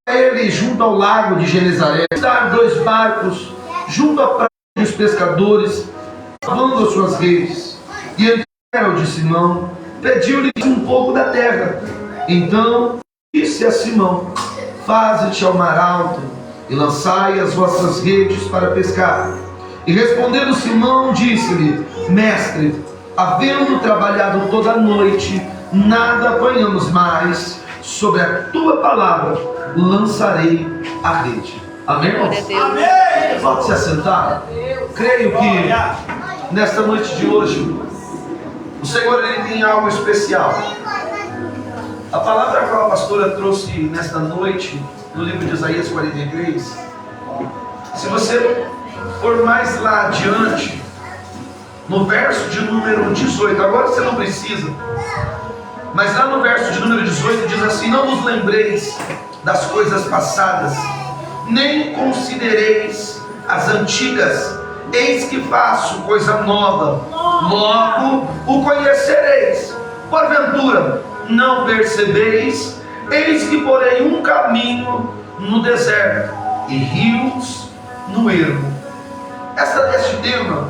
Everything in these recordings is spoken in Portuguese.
ele junto ao lago de Genezaré, dar 2 barcos junto à praia dos pescadores, lavando as suas redes. E entraram de Simão, pediu-lhe um pouco da terra. Então disse a Simão: faze-te ao mar alto e lançai as vossas redes para pescar. E respondendo Simão, disse-lhe: mestre, havendo trabalhado toda a noite, nada apanhamos mais. Sobre a tua palavra lançarei a rede. Amém, irmãos? Amém. Pode se assentar. Creio que nesta noite de hoje o Senhor ele tem algo especial. A palavra que a pastora trouxe nesta noite, no livro de Isaías 43, se você for mais lá adiante, no verso de número 18, agora você não precisa, mas lá no verso de número 18 diz assim: não vos lembreis das coisas passadas, nem considereis as antigas, eis que faço coisa nova, logo o conhecereis. Porventura não percebeis? Eis que porei um caminho no deserto e rios no ermo. Este tema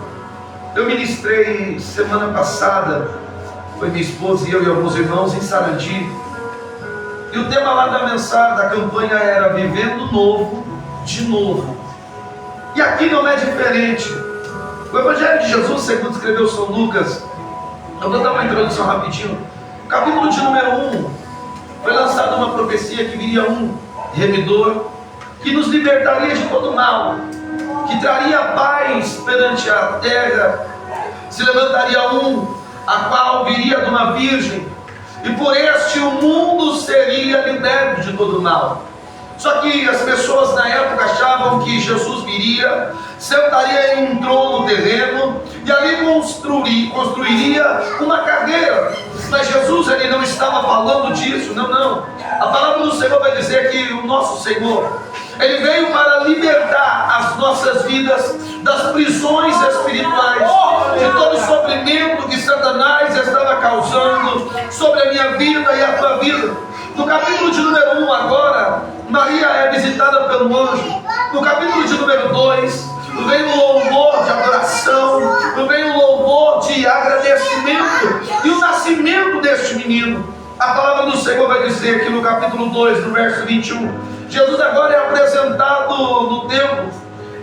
eu ministrei semana passada. Foi minha esposa e eu e alguns irmãos em Sarandi. E o tema lá da mensagem, da campanha era Vivendo Novo, de Novo. E aqui não é diferente. O Evangelho de Jesus, segundo escreveu São Lucas, eu vou dar uma introdução rapidinho. Capítulo de número 1, foi lançada uma profecia que viria um remidor, que nos libertaria de todo mal, que traria paz perante a terra. Se levantaria um, a qual viria de uma virgem, e por este o mundo seria liberto de todo mal. Só que as pessoas na época achavam que Jesus viria, sentaria em um trono terreno e ali construiria uma carreira. Mas Jesus ele não estava falando disso, não. A palavra do Senhor vai dizer que o nosso Senhor, ele veio para libertar as nossas vidas das prisões espirituais, de todo o sofrimento que Satanás estava causando sobre a minha vida e a tua vida. No capítulo de número 1 agora, Maria é visitada pelo anjo. No capítulo de número 2, vem o louvor de adoração, vem o louvor de agradecimento e o nascimento deste menino. A palavra do Senhor vai dizer que no capítulo 2, no verso 21, Jesus agora é apresentado no templo,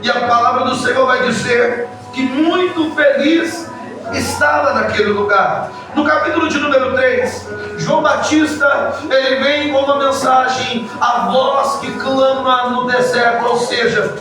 e a palavra do Senhor vai dizer que muito feliz estava naquele lugar. No capítulo de número 3, João Batista, ele vem com uma mensagem: a voz que clama no deserto, ou seja,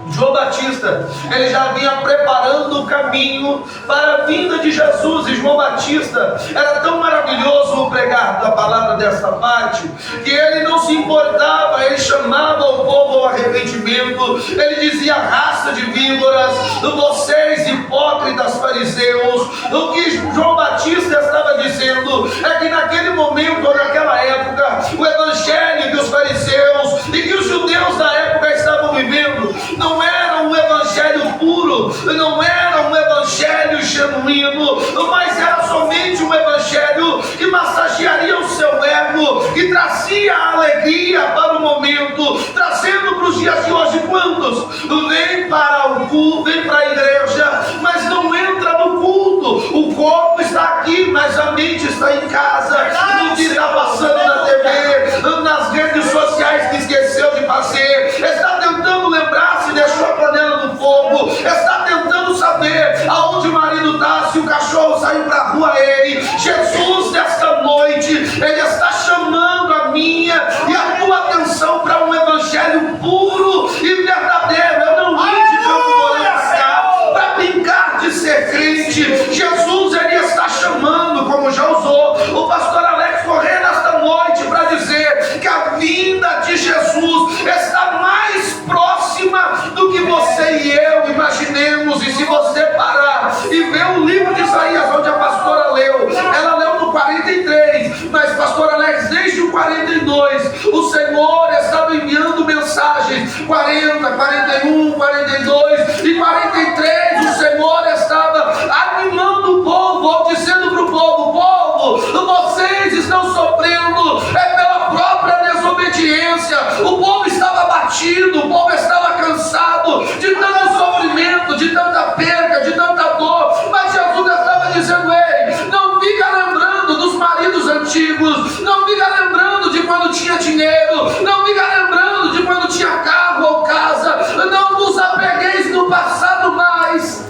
João Batista, ele já vinha preparando o caminho para a vinda de Jesus. E João Batista, era tão maravilhoso o pregar da palavra desta parte, que ele não se importava, ele chamava o povo ao arrependimento. Ele dizia: raça de víboras, vocês hipócritas fariseus. O que João Batista estava dizendo é que naquele momento, ou naquela época, o evangelho que os fariseus e que os judeus da época estavam vivendo não era um evangelho puro, não era um evangelho genuíno, mas era somente um evangelho que massagearia o seu ego, que trazia alegria para o momento, trazendo para os dias de hoje. Quantos vêm para o culto, vêm para a igreja, mas não entra no culto? O corpo está aqui, mas a mente está em casa, no que está passando na TV, nas redes sociais que esqueceu de fazer, está tentando lembrar-se, deixou a panela no fogo, está tentando saber aonde o marido está, se o cachorro saiu para a rua. Ele, Jesus, nesta noite, ele está chamando a minha e a tua atenção para um evangelho puro e verdadeiro. Eu não vim de Campo Mourão para brincar de ser crente. Jesus, ele está chamando, como já usou o pastor Alex Corrêa nesta noite, para dizer que a vinda de Jesus está mais próxima do que você e eu imaginemos. E se você parar e ver o livro de Isaías, onde a pastora leu, ela leu no 43, mas pastor Alex, desde o 42, o Senhor estava enviando mensagens. 40, 41, 42 e 43, o Senhor estava animando o povo, ou dizendo para o povo: vocês estão sofrendo pela própria desobediência. O povo estava abatido, o povo estava cansado de tanto sofrimento, de tanta perda, de tanta dor. Mas Jesus estava dizendo: ei, não fica lembrando dos maridos antigos, não fica lembrando de quando tinha dinheiro, não fica lembrando de quando tinha carro ou casa. Não vos apegueis no passado mais.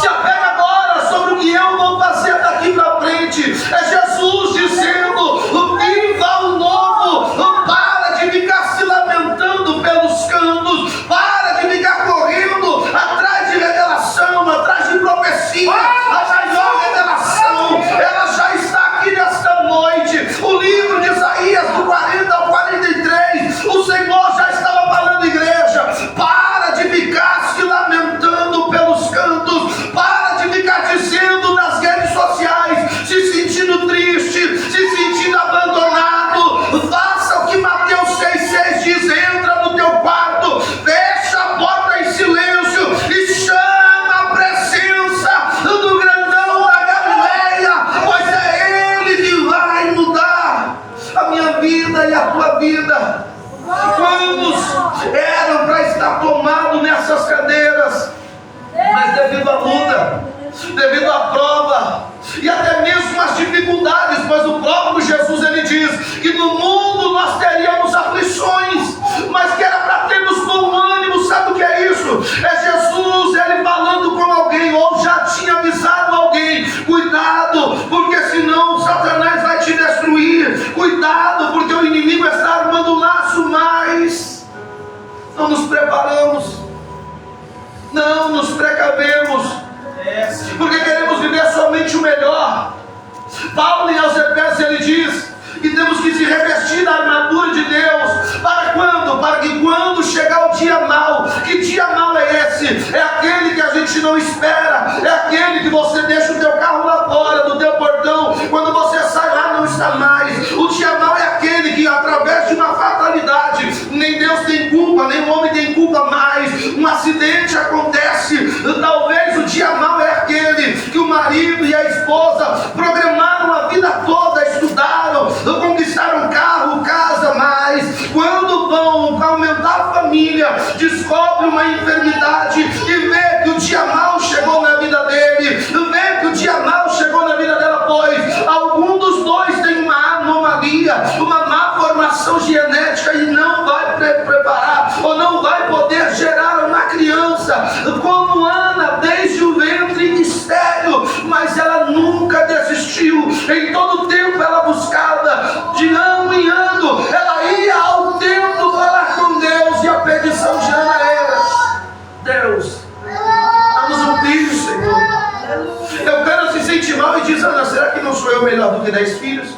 Se apega agora sobre o que eu vou fazer daqui para frente. É Jesus dizendo: viva o novo. Para de ficar se lamentando pelos cantos, para de ficar correndo atrás de revelação, atrás de profecia. A maior revelação, ela já está aqui nesta noite. O livro de Isaías, do 40 ao 43, o Senhor já estava falando, igreja: para de ficar se lamentando pelos cantos, para de ficar dizendo nas redes sociais, se sentindo triste, se sentindo abandonado. Faça o que Mateus 6,6 diz: entra no teu quarto, fecha a porta em silêncio e chama a presença do grandão da Galileia, pois é Ele que vai mudar a minha vida e a tua vida. Quantos eram para estar tomados nessas cadeiras, mas devido à luta, devido à prova e até mesmo às dificuldades, pois o próprio Jesus, ele diz que no mundo nós teríamos aflições, mas que era para termos bom ânimo. Sabe o que é isso? É Jesus, ele falando com alguém, ou já tinha avisado alguém: cuidado, porque senão Satanás vai te destruir, cuidado, porque o inimigo está armando um laço. Mas não nos preparamos, não nos precavemos, porque queremos viver somente o melhor. Paulo em aos Efésios, ele diz que temos que se revestir da armadura de Deus. Para quando? Para que quando chegar o dia mau. Que dia mau é esse? É aquele que a gente não espera, é aquele que você deixa o teu carro lá fora do teu portão, quando você sai lá não está mais. O dia mau é aquele que, através de uma fatalidade, nem Deus tem culpa, nem o homem tem culpa mais, um acidente acontece. Talvez o dia mau é aquele que o marido e a esposa programaram a vida toda, estudaram, conquistaram carro, casa, mas quando vão aumentar a família, descobre uma enfermidade e vê que o dia mau chegou na vida dele, vê que o dia mau chegou na vida dela, pois algum dos dois tem uma anomalia, uma má formação genética e não vai preparar, ou não vai poder gerar uma criança, como Ana, desde o ventre estéril, mas ela nunca desistiu. Em todo o tempo ela buscava, de ano em ano, ela ia ao templo falar com Deus, e a petição de Ana era: Deus, dá-nos um filho, Senhor. Eu quero se sentir mal e diz: Ana, será que não sou eu melhor do que 10 filhos?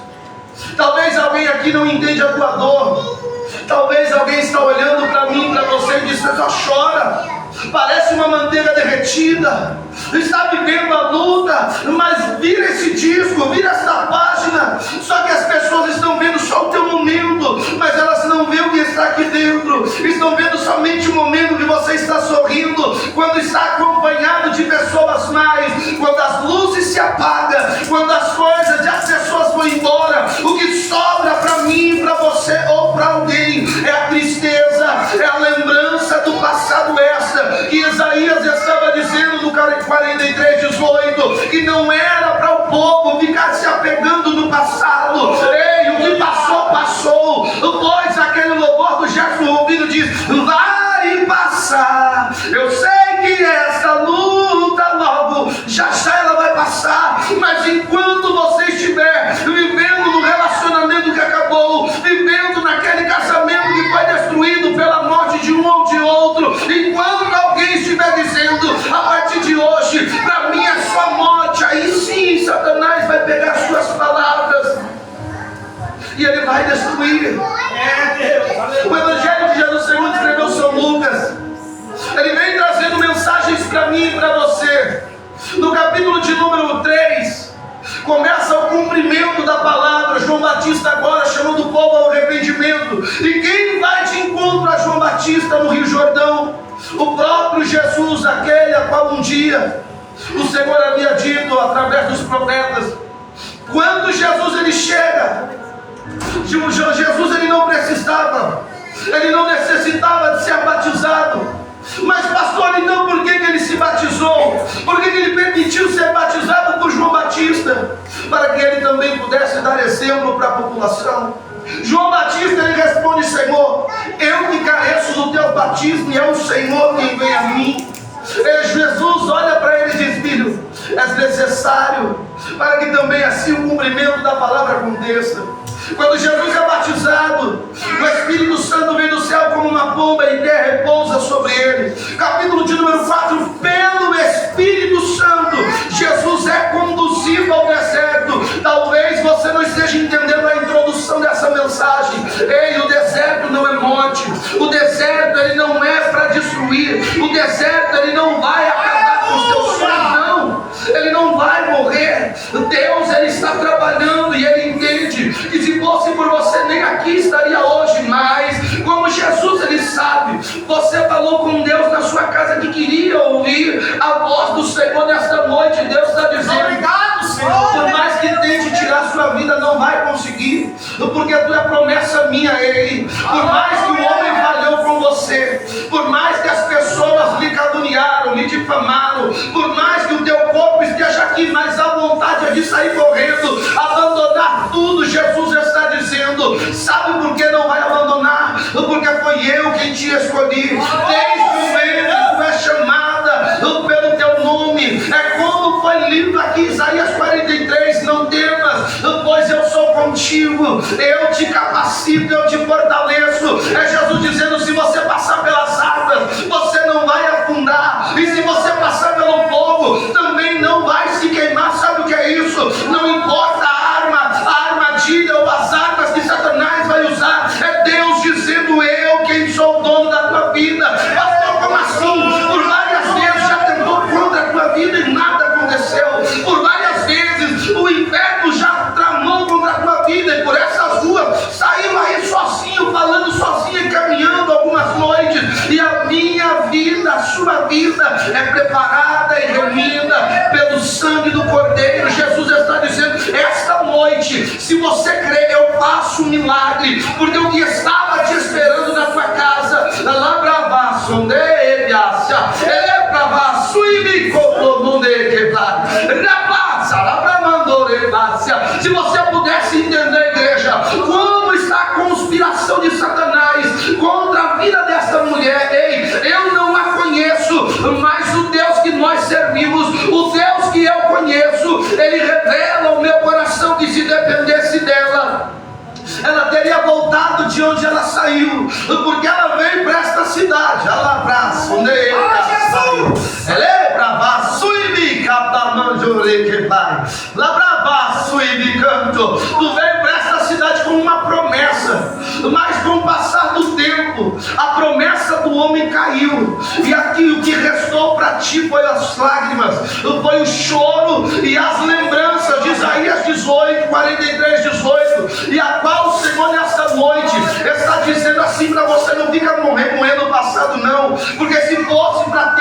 Talvez alguém aqui não entende a tua dor. Talvez alguém está olhando para mim, para você, e diz: você só chora, parece uma manteiga derretida, está vivendo a luta, mas vira esse disco, vira essa página. Só que as pessoas estão vendo só o teu momento, mas elas não veem o que está aqui dentro. Estão vendo somente o momento que você está sorrindo, quando está acompanhado de pessoas mais. Quando as luzes se apagam, quando as coisas e as pessoas vão embora, o que sobra para mim, para você ou para alguém é a tristeza, é a lembrança do passado. Essa que Isaías estava dizendo no 43:18, que não era para o povo ficar se apegando no passado. Ei, o que passou, passou. Pois aquele louvor do Gerson Rubino diz: vai passar. Eu sei que esta luta logo, já ela vai passar, mas enquanto você estiver vivendo no relacionamento que acabou, vivendo naquele casamento que foi destruído pela morte de um ou de outro, enquanto alguém estiver dizendo: a partir de hoje para mim é só morte, aí sim Satanás vai pegar as suas palavras e ele vai destruir. O Evangelho de Jesus segundo escreveu São Lucas, ele vem trazendo mensagens para mim e para você. No capítulo de número 3 começa o cumprimento da palavra. João Batista agora chamando o povo ao arrependimento. E quem vai de encontro a João Batista no Rio Jordão? O próprio Jesus, aquele a qual um dia o Senhor havia dito através dos profetas. Quando Jesus ele chega, Jesus ele não precisava que ele também pudesse dar exemplo para a população. João Batista, ele responde: Senhor, eu que careço do teu batismo, e é o Senhor quem vem a mim. E Jesus olha para ele e diz: filho, é necessário para que também assim o cumprimento da palavra aconteça. Quando Jesus é batizado, o Espírito Santo vem do céu como uma pomba e terra repousa sobre ele. Capítulo de número 4, pelo Espírito Santo, Jesus é conduzido ao deserto. Talvez você não esteja entendendo a introdução dessa mensagem. Ei, o deserto não é morte. O deserto, ele não é para destruir. O deserto, ele não vai acabar com os teus sonhos, não. Ele não vai morrer. Deus, ele está trabalhando e ele entende que se fosse por você, nem aqui estaria hoje. Mas como Jesus, ele sabe, você falou com Deus na sua casa que queria ouvir a voz do Senhor nesta noite. Deus está dizendo: obrigado, Senhor. Por mais que tente tirar sua vida, não vai conseguir, porque tu é promessa minha a Ele. Por mais que o homem falhou com você, por mais que as pessoas lhe caluniaram, lhe difamaram, por mais que o teu corpo esteja aqui, mas a vontade é de sair correndo, abandonar tudo, Jesus está dizendo: sabe por que não vai abandonar? Porque foi eu quem te escolhi. Desde o ventre tu é chamada pelo teu nome. É como foi lido aqui Isaías 43: não temas, pois eu sou contigo, eu te capacito, eu te fortaleço. É Jesus dizendo: se você passar pelas águas, você não vai afundar, e se você passar pelo fogo, também não vai se queimar. Sabe o que é isso? Não importa a armadilha ou as armas que Satanás vai usar, é Deus dizendo: eu quem sou o dono da tua vida. Pastor, como assim? Por várias vezes já tentou contra a tua vida e nada aconteceu. Por várias vezes o inferno já tramou contra a tua vida, e por essas ruas saiu aí sozinho, falando sozinho e caminhando algumas noites. E a minha vida, a sua vida é preparada e remida pelo sangue do Cordeiro. Jesus está dizendo: esta noite, se você crer, eu faço um milagre, porque o que estava te esperando na tua casa, lá brava, sonde, ele brava, suíbe, copromunde, quebrar, rapaz, lá bramando, se você pudesse entender, igreja, como está a conspiração de Satanás contra a vida desta mulher. Ei, eu não a conheço, mas o Deus que nós servimos, o Deus que eu conheço, ele revela ao meu coração que se dependesse dela, ela teria voltado de onde ela saiu, porque ela veio para esta cidade. Ela abraça, onde ela é brava, suíbi, captamanjore que vai, lá brava, suíbi canto. Tu veio para esta cidade com uma promessa, mas com o passar do tempo, a promessa do homem caiu, e aqui o que restou para ti foi as lágrimas, foi o choro e as lembranças de Isaías 18, 43, 18, e a qual o Senhor nesta noite está dizendo assim para você: não fica remoendo o passado, não, porque se fosse para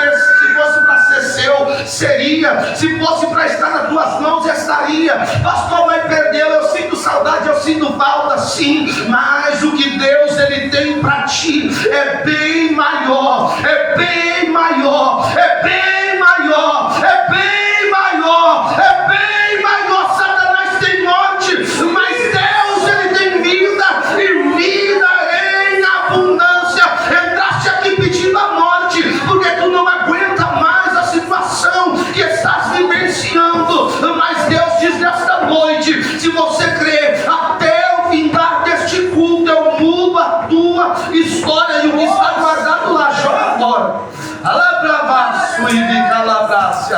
ser seu, seria, se fosse para estar nas tuas mãos, estaria. Pastor, mas perdeu, eu sinto saudade, eu sinto falta, sim, mas o que Deus ele tem para ti é bem maior, é bem maior, é bem maior, é bem maior, é bem maior. Satanás tem morte, mas Deus ele tem vida, e vida em abundância. Entraste aqui pedindo a morte, porque tu não aguenta mais a situação que estás vivenciando, mas Deus diz nesta noite: se você crer, até o findar deste culto eu mudo a tua história, e o que está guardado lá joga fora. Alabravaço e bicalabrácia,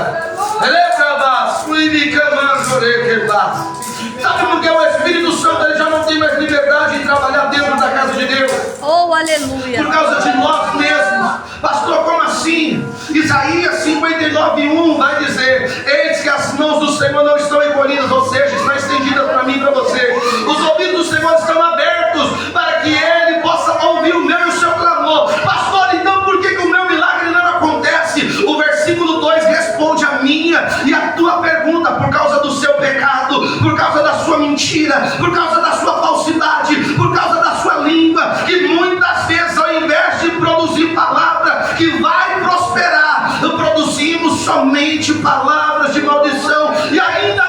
elebravaço e bicamanjorequebás. Sabe por que o Espírito Santo ele já não tem mais liberdade em trabalhar dentro da casa de Deus? Oh, aleluia! Por causa de nós mesmos. Pastor, como assim? Isaías 59:1 vai dizer: eis que as mãos do Senhor não estão encolhidas, ou seja, estão estendidas para mim e para você. Os ouvidos do Senhor estão abertos para que Ele possa ouvir o meu e o seu clamor. Pastor, então por que o meu milagre não acontece? O versículo 2 responde a minha e a tua pergunta: por causa do seu pecado, por causa da sua mentira, por causa da sua falsidade, por causa da sua língua, que muitas vezes, ao invés de produzir palavra que vai prosperar, produzimos somente palavras de maldição, e ainda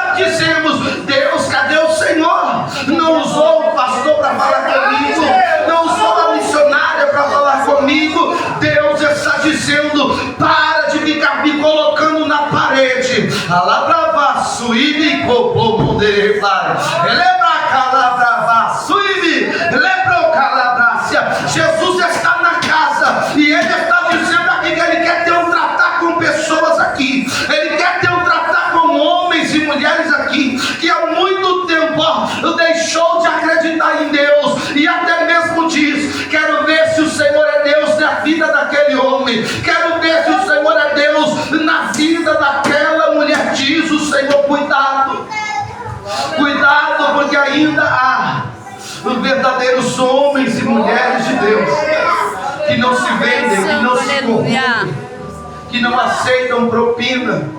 Pai. Jesus está na casa e Ele está dizendo aqui que Ele quer ter um tratar com pessoas aqui. Ele quer ter um tratar com homens e mulheres aqui que há muito tempo deixou de acreditar em Deus e até mesmo diz: quero ver se o Senhor é Deus na vida daquele homem, quero ver se o Senhor é Deus na vida daquela mulher. Diz o Senhor: cuidado, cuidado, porque ainda há verdadeiros homens e mulheres de Deus que não se vendem, que não se corrompem, que não aceitam propina,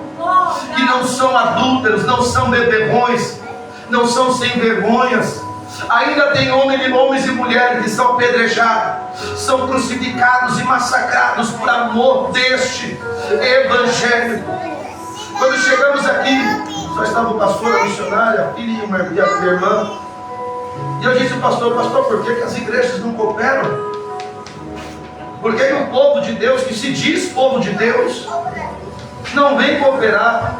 que não são adúlteros, não são beberrões, não são sem vergonhas. Ainda tem homens e mulheres que são apedrejados, são crucificados e massacrados por amor deste evangelho. Quando chegamos aqui, só estava o pastor, a missionária, a filha e a irmã. E eu disse ao pastor: por que as igrejas não cooperam? Por que o povo de Deus, que se diz povo de Deus, não vem cooperar?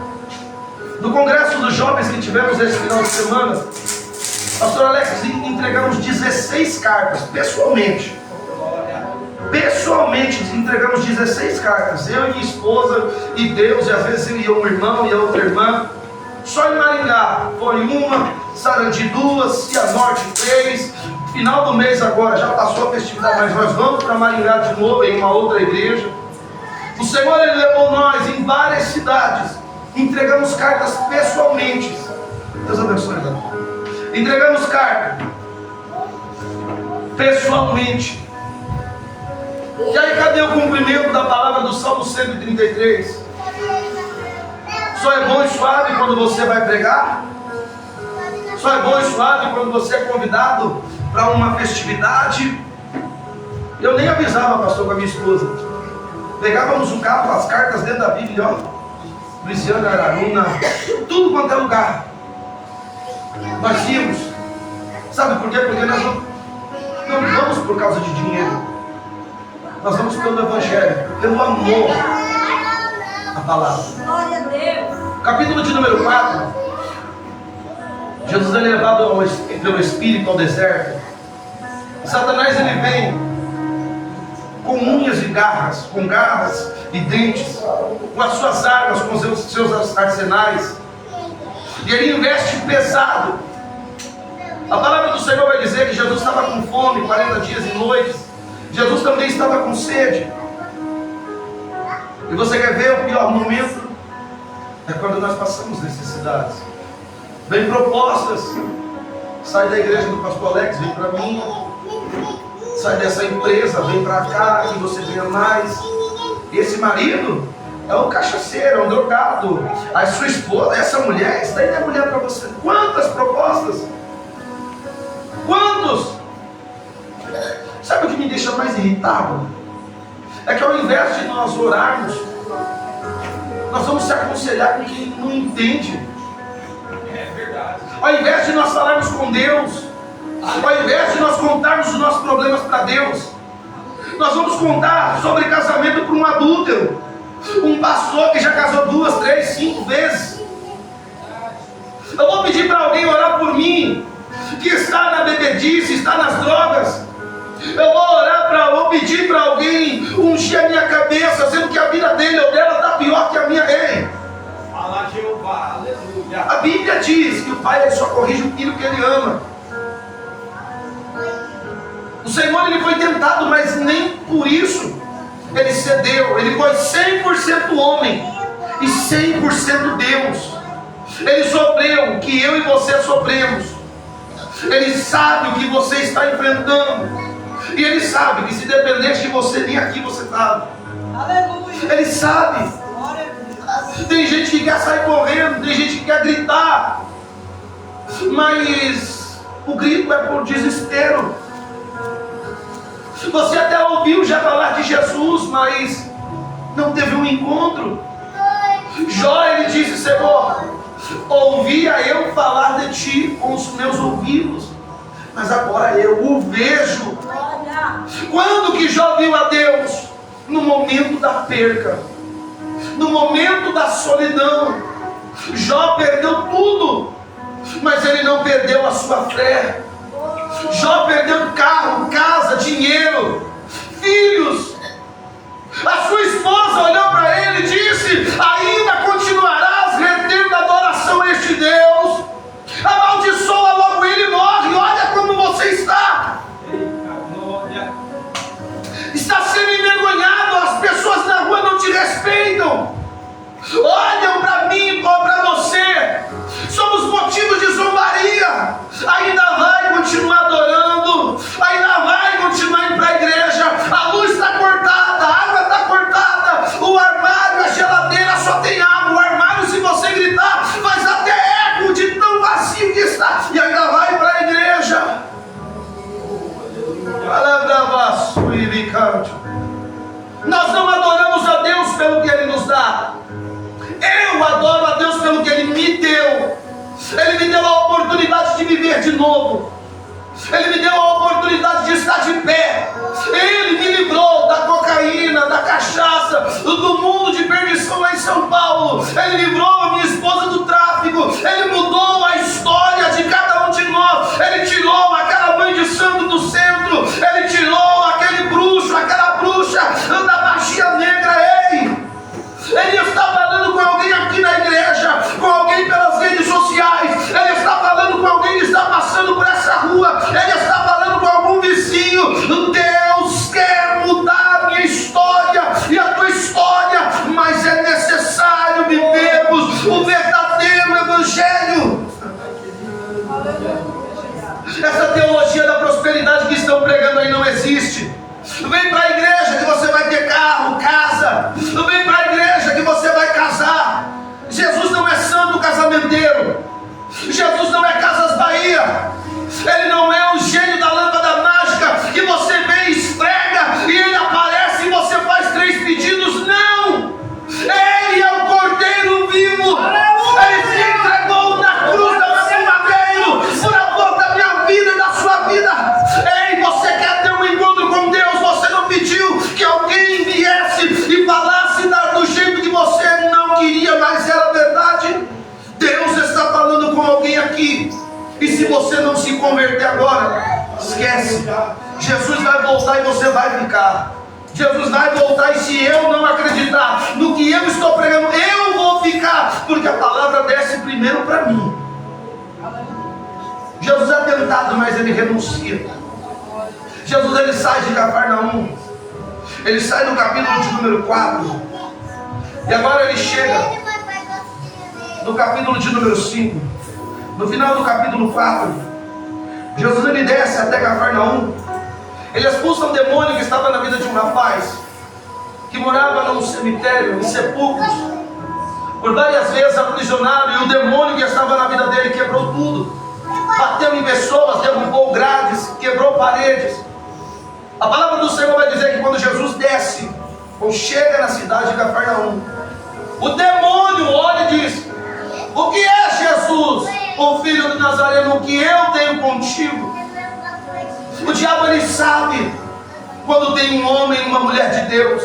No congresso dos jovens que tivemos esse final de semana, pastor Alex, entregamos 16 cartas, pessoalmente entregamos 16 cartas, eu e minha esposa e Deus, e às vezes eu e um irmão e a outra irmã. Só em Maringá foi uma, Sarandi 2, Cianorte 3. Final do mês agora, já passou a festividade, mas nós vamos para Maringá de novo em uma outra igreja. O Senhor, Ele levou nós em várias cidades, entregamos cartas pessoalmente. Deus abençoe, Deus. Entregamos carta pessoalmente. E aí, cadê o cumprimento da palavra do Salmo 133? Só é bom e suave quando você vai pregar? Só é bom e suave quando você é convidado para uma festividade? Eu nem avisava, pastor, com a minha esposa. Pegávamos um carro com as cartas dentro da Bíblia, ó. Luciana, Araruna, tudo quanto é lugar. Nós íamos. Sabe por quê? Porque nós não vamos por causa de dinheiro. Nós vamos pelo Evangelho, pelo amor à palavra. Glória a Deus. Capítulo de número 4. Jesus é levado pelo Espírito ao deserto. Satanás, ele vem com unhas e garras, com garras e dentes, com as suas armas, com os seus arsenais. E ele investe pesado. A palavra do Senhor vai dizer que Jesus estava com fome 40 dias e noites. Jesus também estava com sede. E você quer ver o pior momento? É quando nós passamos necessidades. Vem propostas. Sai da igreja do pastor Alex, vem para mim. Sai dessa empresa, vem para cá, que você ganha mais. Esse marido é um cachaceiro, é um drogado. A sua esposa, essa mulher, isso daí não é mulher para você. Quantas propostas? Quantos? Sabe o que me deixa mais irritado? É que ao invés de nós orarmos, nós vamos se aconselhar com quem não entende. É verdade. Ao invés de nós falarmos com Deus, ao invés de nós contarmos os nossos problemas para Deus, nós vamos contar sobre casamento para um adúltero, um pastor que já casou 2, 3, 5 vezes. Eu vou pedir para alguém orar por mim, que está na bebedice, está nas drogas. Eu vou pedir para alguém ungir a minha cabeça, sendo que a vida dele ou dela está pior que a minha. Ei! Fala Jeová, aleluia. A Bíblia diz que o pai, ele só corrige o filho que ele ama. O Senhor, ele foi tentado, mas nem por isso ele cedeu. Ele foi 100% homem e 100% Deus. Ele sofreu o que eu e você sofremos. Ele sabe o que você está enfrentando. E Ele sabe que se dependesse de você, nem aqui você estava. Aleluia. Ele sabe. Glória a Deus. Tem gente que quer sair correndo, tem gente que quer gritar, mas o grito é por desespero. Você até ouviu já falar de Jesus, mas não teve um encontro. Jó, ele disse: Senhor, ouvia eu falar de ti com os meus ouvidos, mas agora eu o vejo. Quando que Jó viu a Deus? No momento da perca, no momento da solidão. Jó perdeu tudo, mas ele não perdeu a sua fé. Jó perdeu carro, casa, dinheiro, filhos. A sua esposa olhou para ele e disse: ainda continuarás retendo adoração a este Deus? Amaldiçoa logo ele e morre. Olha como você está. Está sendo envergonhado. As pessoas na rua não te respeitam, olham para mim ou para você. Somos motivo de zombaria. Ainda vai continuar adorando, ainda vai continuar indo para a igreja. A luz está cortada, a água está cortada, o armário, a geladeira só tem água. O armário, se você gritar, faz até eco de tão vazio que está. E ainda vai para a igreja. Nós não adoramos a Deus pelo que Ele nos dá. Eu adoro a Deus pelo que Ele me deu. Ele me deu a oportunidade de viver de novo. Ele me deu a oportunidade de estar de pé. Ele me livrou da cocaína, da cachaça, do mundo de perdição lá em São Paulo. Ele livrou a minha esposa do tráfico. Ele mudou a história de cada um de nós. Ele tirou aquela mãe de santo do centro. Ele tirou aquele bruxo, aquela bruxa da magia negra. Ele está falando com alguém aqui na igreja, com alguém pelas redes sociais. Ele está falando com alguém que está passando por essa rua. Ele está falando com algum vizinho. Deus quer mudar a minha história e a tua história, mas é necessário vivermos o verdadeiro evangelho. Essa teologia da prosperidade que estão pregando aí não existe. Vem para a igreja que você vai ter carro, casa. Vem para a igreja que você vai casar. Jesus não é santo casamenteiro. Jesus não é Casas Bahia. Ele não é o gênio da lâmpada mágica que você vê, esfrega e ele aparece e você faz 3 pedidos. Não! Ele é o Cordeiro vivo. Ele se entregou na cruz da nossa madeira por amor da minha vida e da sua vida. Ei, você quer ter um encontro com Deus? Você não pediu que alguém viesse e falasse do jeito que você não queria, mas era verdade. Deus está falando com alguém aqui. E se você não se converter agora, esquece. Jesus vai voltar e você vai ficar. Jesus vai voltar e se eu não acreditar no que eu estou pregando, eu vou ficar. Porque a palavra desce primeiro para mim. Jesus é tentado, mas ele renuncia. Jesus ele sai de Cafarnaum. Ele sai no capítulo de número 4. E agora ele chega no capítulo de número 5. No final do capítulo 4, Jesus ele desce até Cafarnaum. Ele expulsa um demônio que estava na vida de um rapaz que morava num cemitério, em sepulcros, por várias vezes aprisionado. E o demônio que estava na vida dele quebrou tudo. Bateu em pessoas, derrubou grades, quebrou paredes. A palavra do Senhor vai dizer que quando Jesus desce, ou chega na cidade de Cafarnaum, o demônio olha e diz: o que é, Jesus, o filho de Nazareno, o que eu tenho contigo? O diabo ele sabe quando tem um homem e uma mulher de Deus.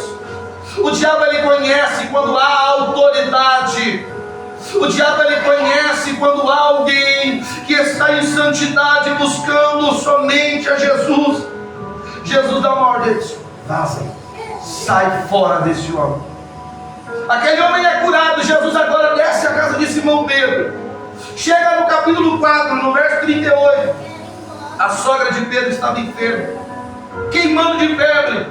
O diabo ele conhece quando há autoridade. O diabo ele conhece quando há alguém que está em santidade buscando somente a Jesus. Jesus dá uma ordem: vaza, sai fora desse homem. Aquele homem é curado. Jesus agora desce a casa de Simão Pedro. Chega no capítulo 4, no verso 38. A sogra de Pedro estava enferma, queimando de febre.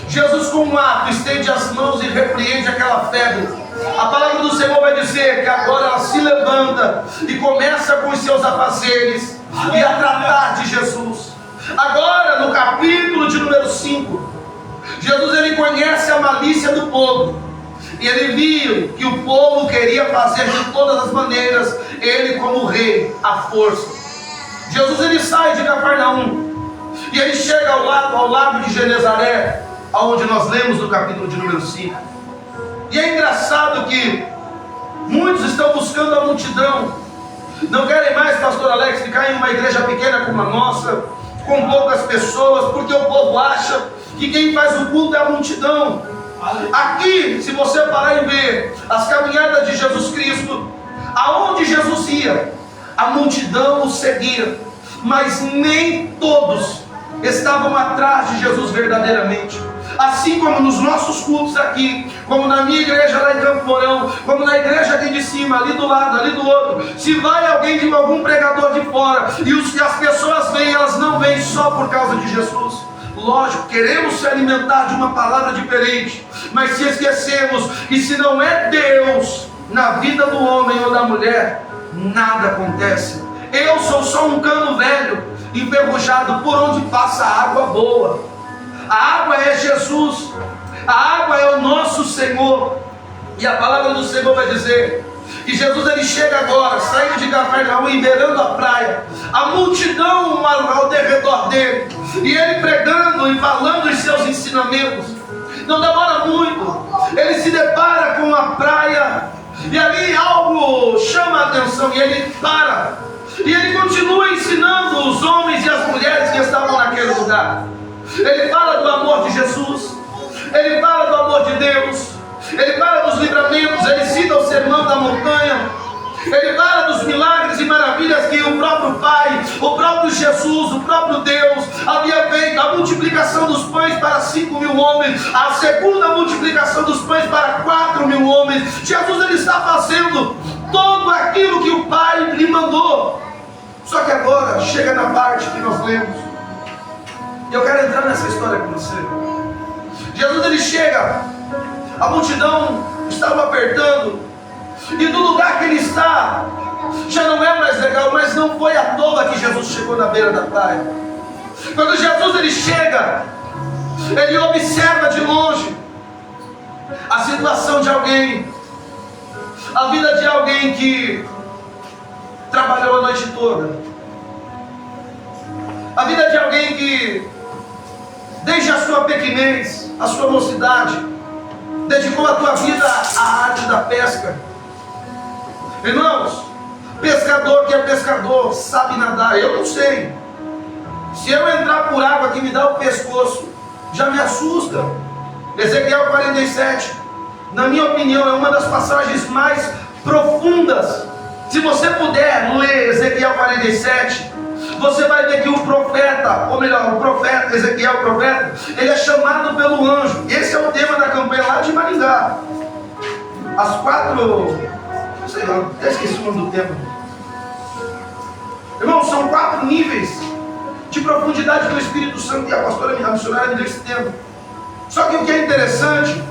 Jesus, com um ato, estende as mãos e repreende aquela febre. A palavra do Senhor vai dizer que agora ela se levanta e começa com os seus afazeres e a tratar de Jesus. Agora, no capítulo de número 5, Jesus ele conhece a malícia do povo. E ele viu que o povo queria fazer de todas as maneiras ele como rei, à força. Jesus ele sai de Cafarnaum e ele chega ao lago de Genezaré, onde nós lemos no capítulo de número 5. E é engraçado que muitos estão buscando a multidão. Não querem mais, pastor Alex, ficar em uma igreja pequena como a nossa, com poucas pessoas, porque o povo acha que quem faz o culto é a multidão. Aqui, se você parar e ver as caminhadas de Jesus Cristo, aonde Jesus ia, a multidão o seguia, mas nem todos estavam atrás de Jesus verdadeiramente. Assim como nos nossos cultos aqui, como na minha igreja lá em Campo Mourão, como na igreja aqui de cima, ali do lado, ali do outro, se vai alguém de algum pregador de fora e as pessoas vêm, elas não vêm só por causa de Jesus. Lógico, queremos se alimentar de uma palavra diferente, mas se esquecemos que se não é Deus na vida do homem ou da mulher, nada acontece. Eu sou só um cano velho, enferrujado por onde passa água boa. A água é Jesus, a água é o nosso Senhor. E a palavra do Senhor vai dizer que Jesus ele chega agora, saindo de Cafarnaum e beirando a praia, a multidão ao redor dele, e ele pregando e falando os seus ensinamentos. Não demora muito, ele se depara com a praia, e ali algo chama a atenção, e ele para, e ele continua ensinando os homens e as mulheres que estavam naquele lugar. Ele fala do amor de Jesus, ele fala do amor de Deus, ele fala dos livramentos, ele cita o sermão da montanha, ele fala dos milagres e maravilhas que o próprio Pai, o próprio Jesus, o próprio Deus havia feito. A multiplicação dos pães para 5.000 homens, a segunda multiplicação dos pães para 4.000 homens. Jesus ele está fazendo tudo aquilo que o Pai lhe mandou. Só que agora chega na parte que nós lemos, e eu quero entrar nessa história com você. Jesus ele chega, a multidão estava apertando, e do lugar que ele está já não é mais legal, mas não foi à toa que Jesus chegou na beira da praia. Quando Jesus ele chega, ele observa de longe a situação de alguém, a vida de alguém que trabalhou a noite toda, a vida de alguém que desde a sua pequenez, a sua mocidade, dedicou a tua vida à arte da pesca. Irmãos, pescador que é pescador, sabe nadar. Eu não sei. Se eu entrar por água que me dá o pescoço, já me assusta. Ezequiel 47, na minha opinião, é uma das passagens mais profundas. Se você puder ler Ezequiel 47, você vai ver que o profeta, ou melhor, o profeta, Ezequiel, o profeta, ele é chamado pelo anjo. Esse é o tema da campanha lá de Maringá. As 4, não sei lá, até esqueci o nome do tema. Irmão, são 4 níveis de profundidade do Espírito Santo, e a pastora, a missionária me deu esse tema. Só que o que é interessante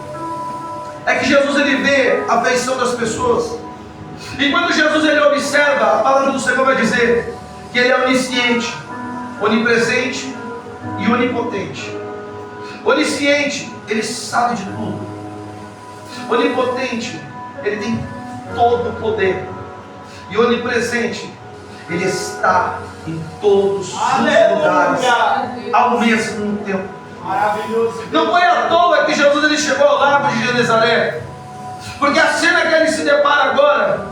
é que Jesus ele vê a feição das pessoas. E quando Jesus ele observa, a palavra do Senhor vai dizer que ele é onisciente, onipresente e onipotente. Onisciente, ele sabe de tudo. Onipotente, ele tem todo o poder. E onipresente, ele está em todos os lugares ao mesmo tempo. Maravilhoso. Não foi à toa que Jesus ele chegou ao lago de Genezaré, porque a cena que ele se depara agora,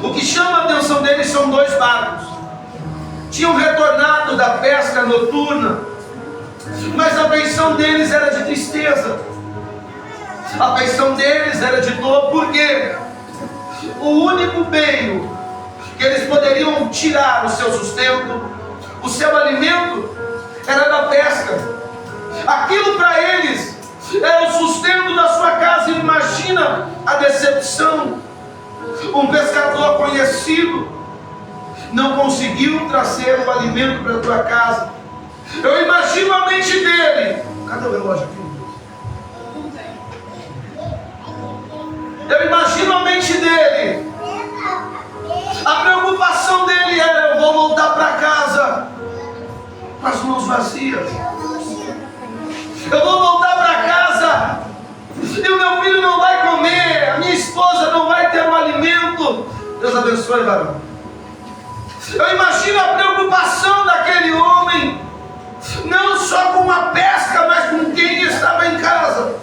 o que chama a atenção dele são 2 barcos. Tinham retornado da pesca noturna, mas a feição deles era de tristeza, a feição deles era de dor, porque o único meio que eles poderiam tirar o seu sustento, o seu alimento, era da pesca. Aquilo para eles era o sustento da sua casa. Imagina a decepção. Um pescador conhecido não conseguiu trazer o alimento para a tua casa. Eu imagino a mente dele. Cadê o relógio aqui? Eu imagino a mente dele. A preocupação dele era: eu vou voltar para casa com as mãos vazias. Eu vou voltar para casa e o meu filho não vai comer, a minha esposa não vai ter um alimento. Deus abençoe, varão. Eu imagino a preocupação daquele homem, não só com a pesca, mas com quem estava em casa.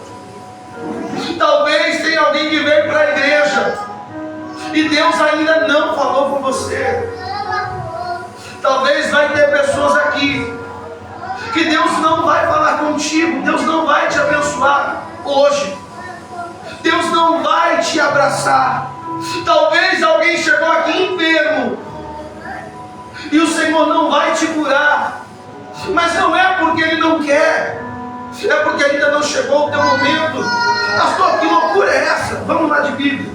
Talvez tenha alguém que veio para a igreja e Deus ainda não falou com você. Talvez vai ter pessoas aqui que Deus não vai falar contigo, Deus não vai te abençoar hoje, Deus não vai te abraçar. Talvez alguém chegou aqui enfermo E o Senhor não vai te curar. Mas não é porque Ele não quer, é porque ainda não chegou o teu momento. Pastor, que loucura é essa? Vamos lá de Bíblia.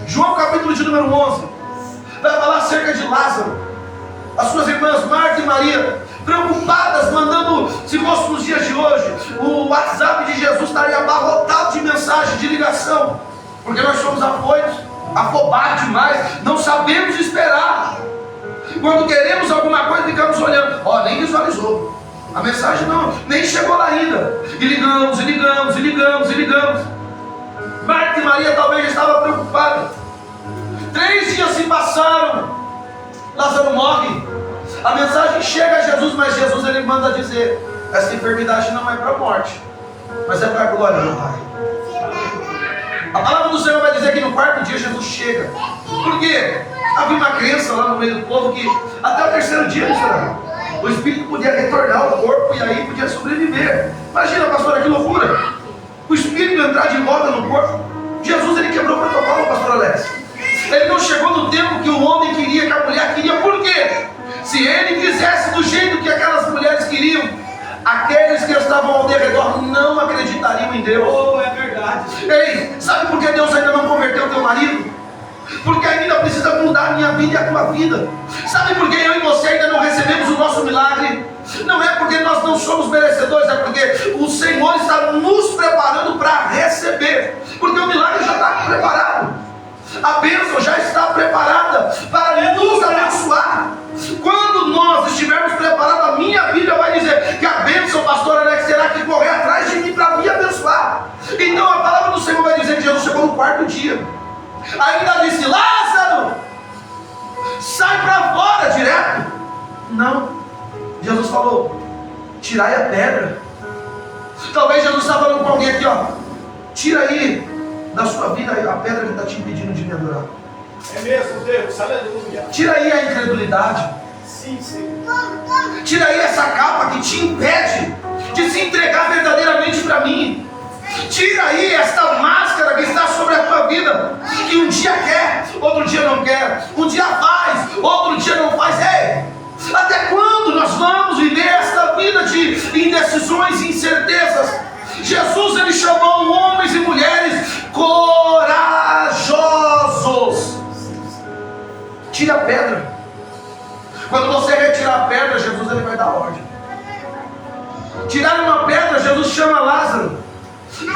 João capítulo de número 11. Vai falar acerca de Lázaro. As suas irmãs Marta e Maria, preocupadas, mandando, se fosse nos dias de hoje, o WhatsApp de Jesus estaria abarrotado de mensagem, de ligação. Porque nós somos afoitos, afobados demais, não sabemos esperar. Quando queremos alguma coisa, ficamos olhando. Ó, nem visualizou. A mensagem não, nem chegou lá ainda. E ligamos, e ligamos, e ligamos, e ligamos. Marta e Maria talvez já estavam preocupadas. 3 dias se passaram. Lázaro morre. A mensagem chega a Jesus, mas Jesus ele manda dizer: essa enfermidade não é para a morte, mas é para a glória do Pai. A palavra do Senhor vai dizer que no 4º dia Jesus chega. Por quê? Havia uma crença lá no meio do povo que até o 3º dia o espírito podia retornar ao corpo e aí podia sobreviver. Imagina, pastora, que loucura! O espírito entrar de volta no corpo. Jesus ele quebrou o protocolo, pastor Alex. Ele não chegou no tempo que o homem queria, que a mulher queria. Por quê? Se ele quisesse do jeito que aquelas mulheres queriam, aqueles que estavam ao redor não acreditariam em Deus. Oh, é verdade. Ei, sabe por que Deus ainda não converteu o teu marido? Porque ainda precisa mudar a minha vida e a tua vida. Sabe por que eu e você ainda não recebemos o nosso milagre? Não é porque nós não somos merecedores, é porque o Senhor está nos preparando para receber. Porque o milagre já está preparado. A bênção já está preparada para nos abençoar. Quando nós estivermos preparados, a minha Bíblia vai dizer que a bênção, pastor Alex, terá que correr atrás de mim para me abençoar. Então a palavra do Senhor vai dizer que Jesus chegou no 4º dia. Ainda disse: Lázaro, sai para fora direto. Não, Jesus falou: tirai a pedra. Talvez Jesus estava falando com alguém aqui, ó: tira aí da sua vida a pedra que está te impedindo de me adorar. É mesmo, Deus, aleluia. Tira aí a incredulidade. Sim, sim. Tira aí essa capa que te impede de se entregar verdadeiramente para mim. Tira aí esta máscara que está sobre a tua vida, que um dia quer, outro dia não quer, um dia faz, outro dia não faz. Ei, até quando nós vamos viver esta vida de indecisões e incertezas? Jesus ele chamou homens e mulheres corajosos. Tira a pedra. Quando você retirar a pedra, Jesus ele vai dar ordem. Tirar uma pedra, Jesus chama Lázaro.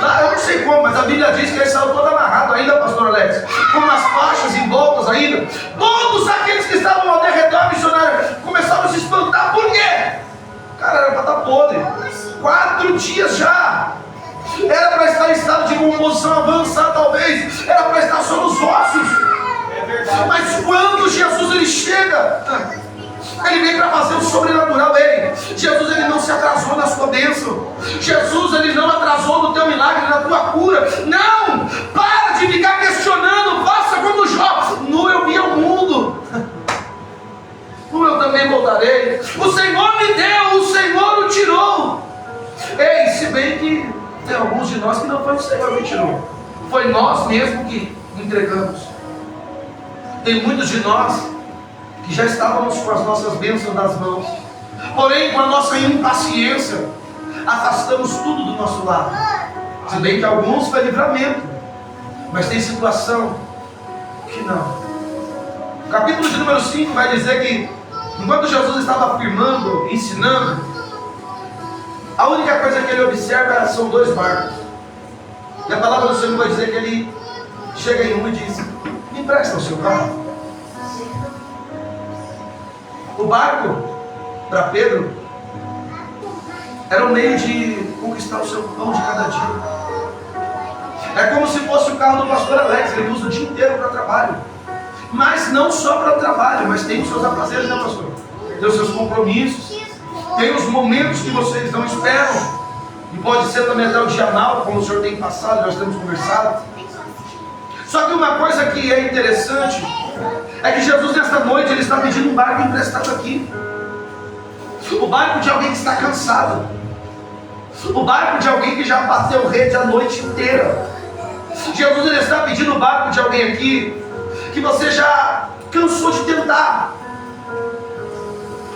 Lá, eu não sei como, mas a Bíblia diz que ele saiu todo amarrado ainda, pastor Alex, com umas faixas em voltas ainda. Todos aqueles que estavam ao redor missionário começaram a se espantar. Por quê? Cara, era para estar podre. 4 dias já. Era para estar em estado de composição avançada, talvez. Era para estar só nos ossos. É verdade. Mas quando Jesus ele chega, ele vem para fazer o sobrenatural. Ei, Jesus ele não se atrasou na sua bênção. Jesus ele não atrasou no teu milagre, na tua cura. Não! Para de ficar questionando. Faça como Jó. Nu eu vi o mundo, nu eu também voltarei. O Senhor me deu, o Senhor o tirou. Ei, se bem que tem alguns de nós que não foi o Senhor que tirou, foi nós mesmos que entregamos. Tem muitos de nós que já estávamos com as nossas bênçãos nas mãos, porém com a nossa impaciência afastamos tudo do nosso lado. Se bem que alguns foi livramento, mas tem situação que não. O capítulo de número 5 vai dizer que enquanto Jesus estava afirmando, ensinando, a única coisa que ele observa são 2 barcos. E a palavra do Senhor vai dizer que ele chega em um e diz: me empresta o seu barco. O barco, para Pedro, era um meio de conquistar o seu pão de cada dia. É como se fosse o carro do pastor Alex, ele usa o dia inteiro para trabalho. Mas não só para trabalho, mas tem os seus afazeres, né, pastor? Tem os seus compromissos, tem os momentos que vocês não esperam, e pode ser também até o dia mal, como o senhor tem passado, nós temos conversado. Só que uma coisa que é interessante é que Jesus nesta noite ele está pedindo um barco emprestado aqui. O barco de alguém que está cansado, o barco de alguém que já bateu rede a noite inteira. Jesus ele está pedindo o barco de alguém aqui que você já cansou de tentar.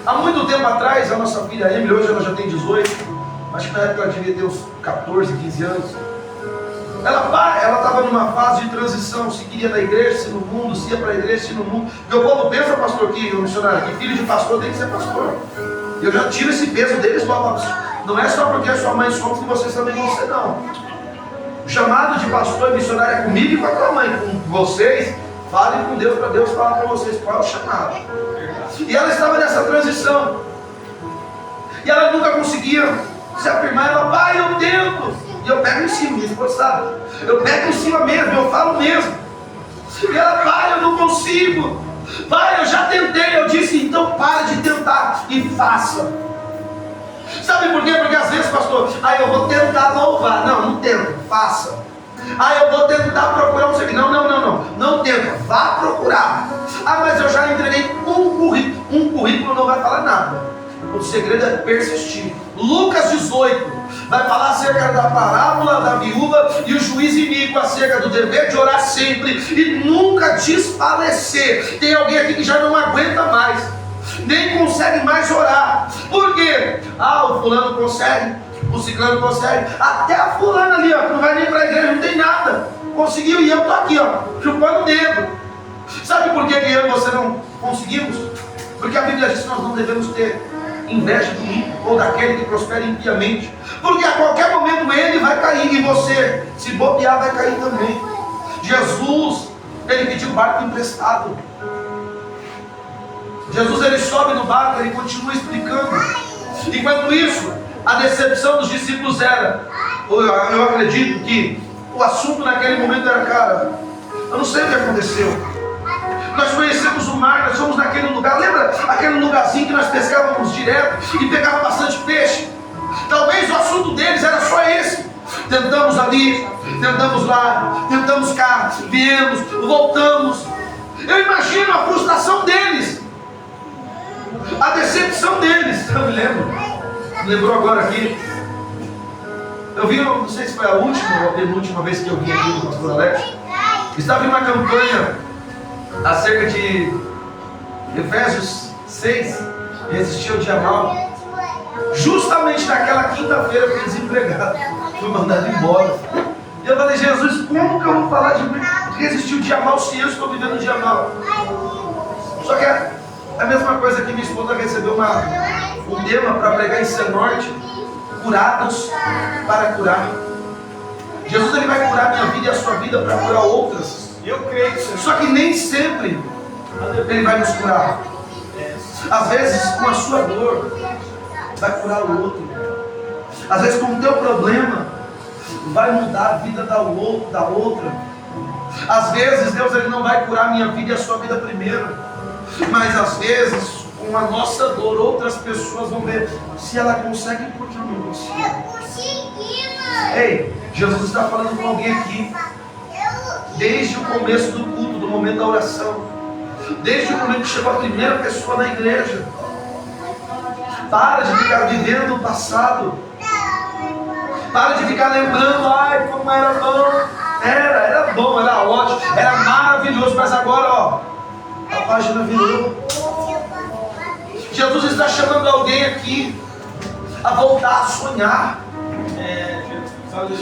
Há muito tempo atrás, a nossa filha Emily, hoje ela já tem 18, acho que na época ela devia ter uns 14, 15 anos. Ela estava numa fase de transição, se queria na igreja, se no mundo, se ia para a igreja, se no mundo. Porque o povo pensa, pastor, que o missionário, que filho de pastor tem que ser pastor. Eu já tiro esse peso deles, não é só porque a sua mãe sofre que vocês também vão ser, não. O chamado de pastor e missionário é comigo e com a tua mãe, com vocês. Falem com Deus para Deus falar para vocês qual é o chamado. E ela estava nessa transição. E ela nunca conseguia se afirmar. Ela, pai, eu tento. E eu pego em cima, minha esposa sabe. Eu pego em cima mesmo, eu falo mesmo. E ela, pai, eu não consigo. Pai, eu já tentei. Eu disse, então para de tentar e faça. Sabe por quê? Porque às vezes, pastor, eu vou tentar louvar. Não tento, faça. Eu vou tentar procurar um serviço. Não tenta, vá procurar. Mas eu já entreguei um currículo não vai falar nada. O segredo é persistir. Lucas 18 vai falar acerca da parábola da viúva e o juiz iníquo, acerca do dever de orar sempre e nunca desfalecer. Tem alguém aqui que já não aguenta mais, nem consegue mais orar. Por quê? O fulano consegue, o ciclano consegue, até a fulana ali, que não vai nem para a igreja, não tem nada, conseguiu, e eu estou aqui, chupando o dedo. Sabe por que eu e você não conseguimos? Porque a Bíblia diz que nós não devemos ter inveja do ímpio ou daquele que prospera impiamente, porque a qualquer momento ele vai cair e você, se bobear, vai cair também. Jesus, ele pediu barco emprestado. Jesus, ele sobe no barco, ele continua explicando. Enquanto isso, a decepção dos discípulos era, eu acredito que o assunto naquele momento era, cara, eu não sei o que aconteceu. Nós conhecemos o mar, nós fomos naquele lugar. Lembra aquele lugarzinho que nós pescávamos direto e pegava bastante peixe? Talvez o assunto deles era só esse. Tentamos ali, tentamos lá, tentamos cá, viemos, voltamos. Eu imagino a frustração deles, a decepção deles. Eu me lembro, lembrou agora aqui. Eu vi, não sei se foi a última ou a penúltima vez que eu vim aqui no Pastor Alex. Estava em uma campanha acerca de Efésios 6, resistir ao dia mal. Justamente naquela quinta-feira eu fui desempregado, fui mandado embora. E eu falei, Jesus, como que eu vou falar de resistir ao dia mal se eu estou vivendo o dia mal? Só que é a mesma coisa que minha esposa recebeu um tema para pregar em Cianorte, curados para curar. Jesus, ele vai curar a minha vida e a sua vida para curar outras. Eu creio. Só que nem sempre ele vai nos curar. Às vezes com a sua dor vai curar o outro. Às vezes com o teu problema vai mudar a vida da outra. Às vezes Deus, ele não vai curar a minha vida e a sua vida primeiro. Mas às vezes com a nossa dor outras pessoas vão ver, se ela consegue, por que eu não consigo? Ei, Jesus está falando com alguém aqui. Desde o começo do culto, do momento da oração, desde o momento que chegou a primeira pessoa na igreja, para de ficar vivendo o passado, para de ficar lembrando, como era bom, era bom, era ótimo, era maravilhoso, mas agora, a página virou. Jesus está chamando alguém aqui a voltar a sonhar.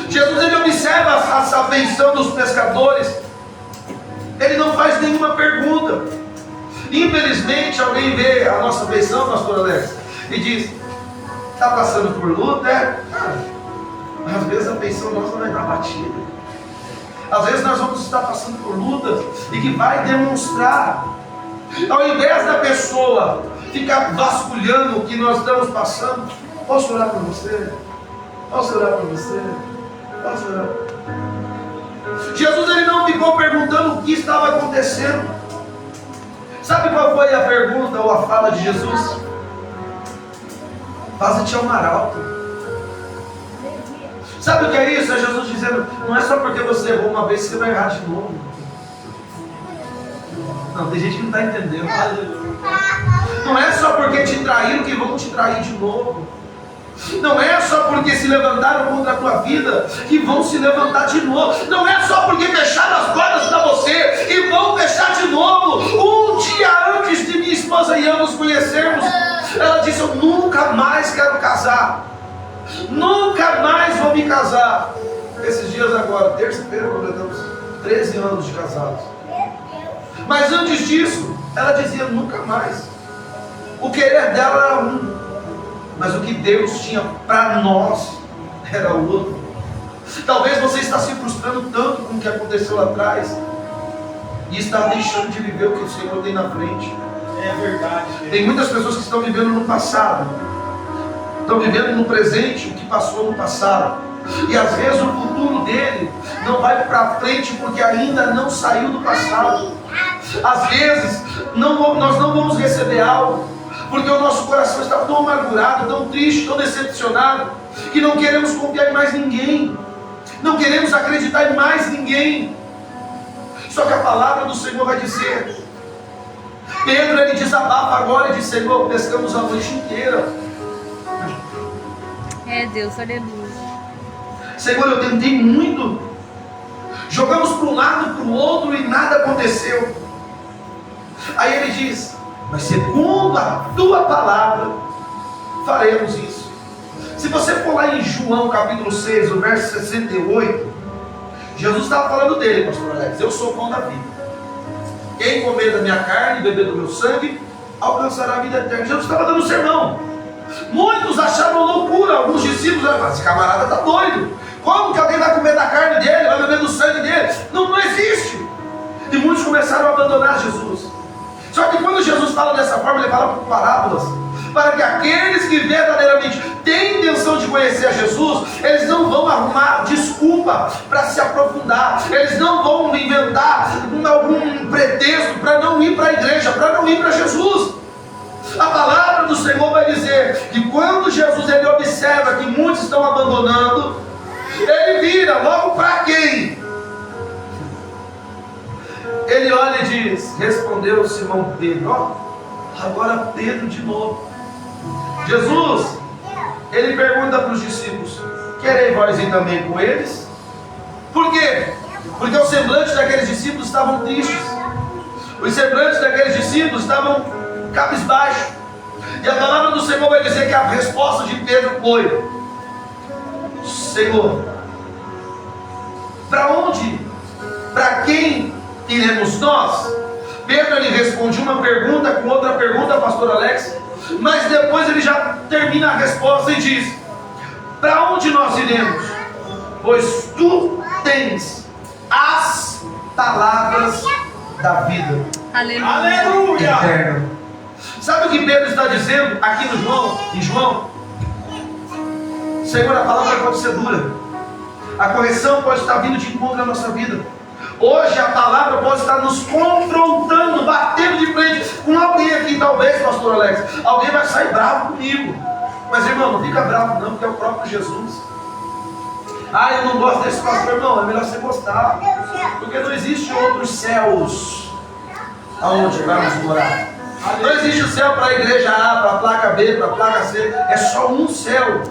Jesus, ele observa a afeição dos pescadores. Ele não faz nenhuma pergunta. Infelizmente, alguém vê a nossa afeição, pastor Alex, e diz, está passando por luta? Às vezes a afeição nossa vai estar batida. Às vezes nós vamos estar passando por luta e que vai demonstrar. Ao invés da pessoa ficar vasculhando o que nós estamos passando, posso orar por você? Posso orar por você? Posso orar? Jesus, ele não ficou perguntando o que estava acontecendo. Sabe qual foi a pergunta ou a fala de Jesus? Faze-te amar alto. Sabe o que é isso? É Jesus dizendo, não é só porque você errou uma vez que você vai errar de novo. Não, tem gente que não está entendendo. Não é só porque te traíram que vão te trair de novo. Não é só porque se levantaram contra a tua vida que vão se levantar de novo. Não é só porque fecharam as portas para você que vão fechar de novo. Um dia antes de minha esposa e eu nos conhecermos, Ela disse: eu nunca mais quero casar, nunca mais vou me casar. Esses dias agora, terça-feira, completamos 13 anos de casados. Mas antes disso, ela dizia: nunca mais. O querer dela era um, mas o que Deus tinha para nós era o outro. Talvez você está se frustrando tanto com o que aconteceu lá atrás e está deixando de viver o que o Senhor tem na frente. É verdade. Tem muitas pessoas que estão vivendo no passado, estão vivendo no presente o que passou no passado, e às vezes o futuro dele não vai para frente porque ainda não saiu do passado. Às vezes nós não vamos receber algo porque o nosso coração está tão amargurado, tão triste, tão decepcionado, que não queremos confiar em mais ninguém, não queremos acreditar em mais ninguém. Só que a palavra do Senhor vai dizer, Pedro, ele desabafa agora e diz: Senhor, pescamos a noite inteira. É Deus, aleluia. Senhor, eu tentei muito, jogamos para um lado, para o outro e nada aconteceu. Aí ele diz: mas segundo a tua palavra faremos isso. Se você for lá em João capítulo 6, o verso 68, Jesus estava falando dele, pastor Alex: eu sou o pão da vida, quem comer da minha carne e beber do meu sangue alcançará a vida eterna. Jesus estava dando um sermão. Muitos acharam loucura, alguns discípulos falaram: esse camarada está doido, como que alguém vai comer da carne dele, vai beber do sangue dele? Não existe. E muitos começaram a abandonar Jesus. Só que quando Jesus fala dessa forma, ele fala por parábolas, para que aqueles que verdadeiramente têm intenção de conhecer a Jesus, eles não vão arrumar desculpa para se aprofundar, eles não vão inventar algum pretexto para não ir para a igreja, para não ir para Jesus. A palavra do Senhor vai dizer que quando Jesus ele observa que muitos estão abandonando, ele vira logo para quem? Ele olha e diz: respondeu Simão Pedro. Ó, agora Pedro de novo. Jesus, ele pergunta para os discípulos: querem vós ir também com eles? Por quê? Porque os semblantes daqueles discípulos estavam tristes, os semblantes daqueles discípulos estavam cabisbaixos. E a palavra do Senhor vai dizer que a resposta de Pedro foi: Senhor, para onde? Para quem iremos nós? Pedro ele responde uma pergunta com outra pergunta, pastor Alex, mas depois ele já termina a resposta e diz: para onde nós iremos? Pois tu tens as palavras da vida. Aleluia. Aleluia. Eterna. Sabe o que Pedro está dizendo aqui no em João? Senhor, a palavra pode ser dura, a correção pode estar vindo de encontro à nossa vida. Hoje a palavra pode estar nos confrontando, batendo de frente com alguém aqui, talvez, pastor Alex, alguém vai sair bravo comigo. Mas irmão, não fica bravo não, porque é o próprio Jesus. Ah, eu não gosto desse pastor. Irmão, é melhor você gostar, porque não existe outros céus aonde vamos morar. Não existe o céu para a igreja A, para a placa B, para a placa C. É só um céu.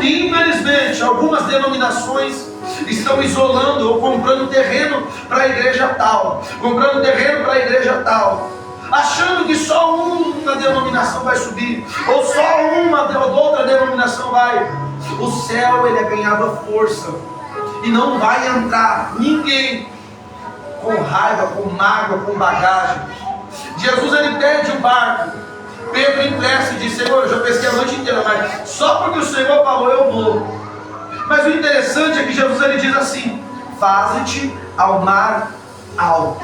E infelizmente algumas denominações estão isolando ou comprando terreno para a igreja tal, comprando terreno para a igreja tal, achando que só uma denominação vai subir, ou só uma outra denominação vai. O céu ele é ganhado à força, e não vai entrar ninguém com raiva, com mágoa, com bagagem. Jesus ele pede um barco, Pedro empresta e diz: Senhor, eu já pesquei a noite inteira, mas só porque o Senhor falou eu vou. Mas o interessante é que Jesus ele diz assim: faze-te ao mar alto.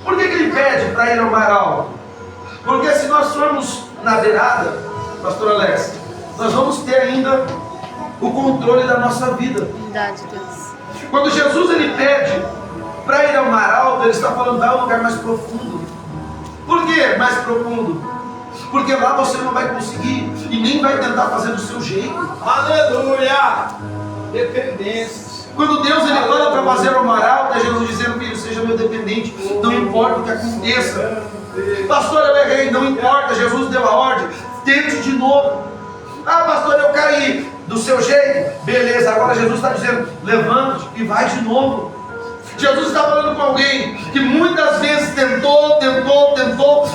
Por que ele pede para ir ao mar alto? Porque se nós formos na beirada, pastor Alex, nós vamos ter ainda o controle da nossa vida. Verdade, Deus. Quando Jesus ele pede para ir ao mar alto, ele está falando: vai a um lugar mais profundo. Por que mais profundo? Porque lá você não vai conseguir e nem vai tentar fazer do seu jeito. Aleluia. Dependência. Quando Deus ele fala para fazer o mar alto, é Jesus dizendo: filho, seja meu dependente, não importa o que aconteça. Pastor, eu errei, não importa, Jesus deu a ordem, tente de novo. Ah, pastor, eu caí. Do seu jeito, beleza, agora Jesus está dizendo: levante e vai de novo. Jesus está falando com alguém que muitas vezes tentou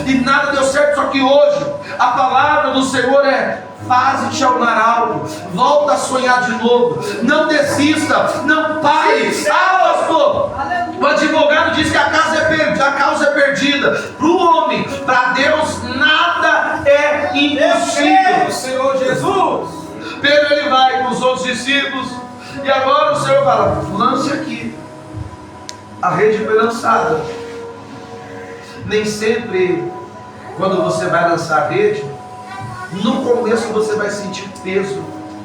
e nada deu certo. Só que hoje A palavra do Senhor é: faze-te ao algo, volta a sonhar de novo, não desista, não pare. Ah, pastor, o advogado diz que a causa é perdida. Para o homem, para Deus, nada é impossível. Senhor Jesus. Pedro, ele vai com os outros discípulos, e agora o Senhor fala: lance aqui. A rede foi lançada. Nem sempre, quando você vai lançar a rede, no começo você vai sentir o peso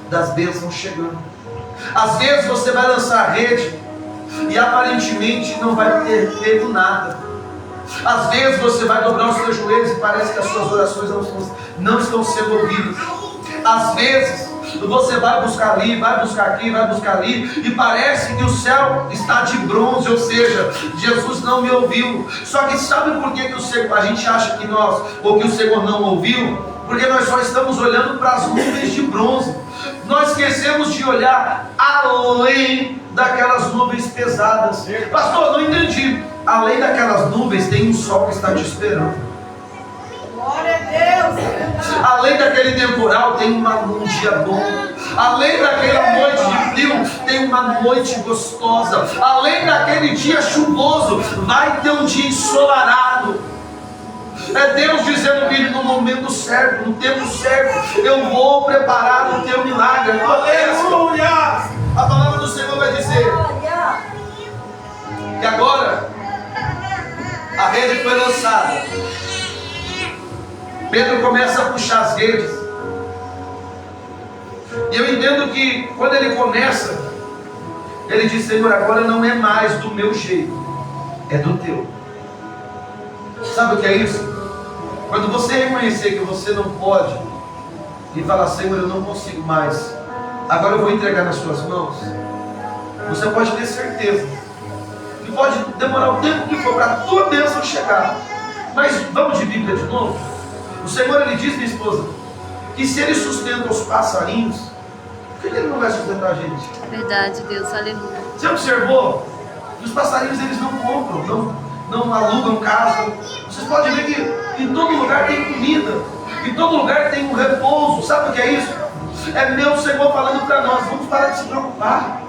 das bênçãos chegando. Às vezes você vai lançar a rede e aparentemente não vai ter pego nada. Às vezes você vai dobrar os seus joelhos e parece que as suas orações não estão sendo ouvidas. Às vezes você vai buscar ali, vai buscar aqui, vai buscar ali, e parece que o céu está de bronze, ou seja, Jesus não me ouviu. Só que sabe por que a gente acha que que o Senhor não ouviu? Porque nós só estamos olhando para as nuvens de bronze. Nós esquecemos de olhar além daquelas nuvens pesadas. Pastor, não entendi. Além daquelas nuvens tem um sol que está te esperando. Glória a Deus. Além daquele temporal tem um dia bom. Além daquela noite de frio tem uma noite gostosa. Além daquele dia chuvoso vai ter um dia ensolarado. É Deus dizendo, filho, no momento certo, no tempo certo, eu vou preparar o teu milagre. Aleluia. A palavra do Senhor vai dizer Glória. que agora a rede foi lançada. Pedro começa a puxar as redes. E eu entendo que quando ele começa, ele diz: Senhor, agora não é mais do meu jeito, é do teu. Sabe o que é isso? Quando você reconhecer que você não pode e falar: Senhor, eu não consigo mais, agora eu vou entregar nas suas mãos, você pode ter certeza que pode demorar o tempo que for para a tua bênção chegar. Mas vamos de Bíblia de novo. O Senhor, ele diz, minha esposa, que se ele sustenta os passarinhos, por que ele não vai sustentar a gente? Verdade, Deus, aleluia. Você observou que os passarinhos, eles não compram, não alugam casa. Vocês podem ver que em todo lugar tem comida, em todo lugar tem um repouso. Sabe o que é isso? É meu Senhor falando para nós: vamos parar de se preocupar.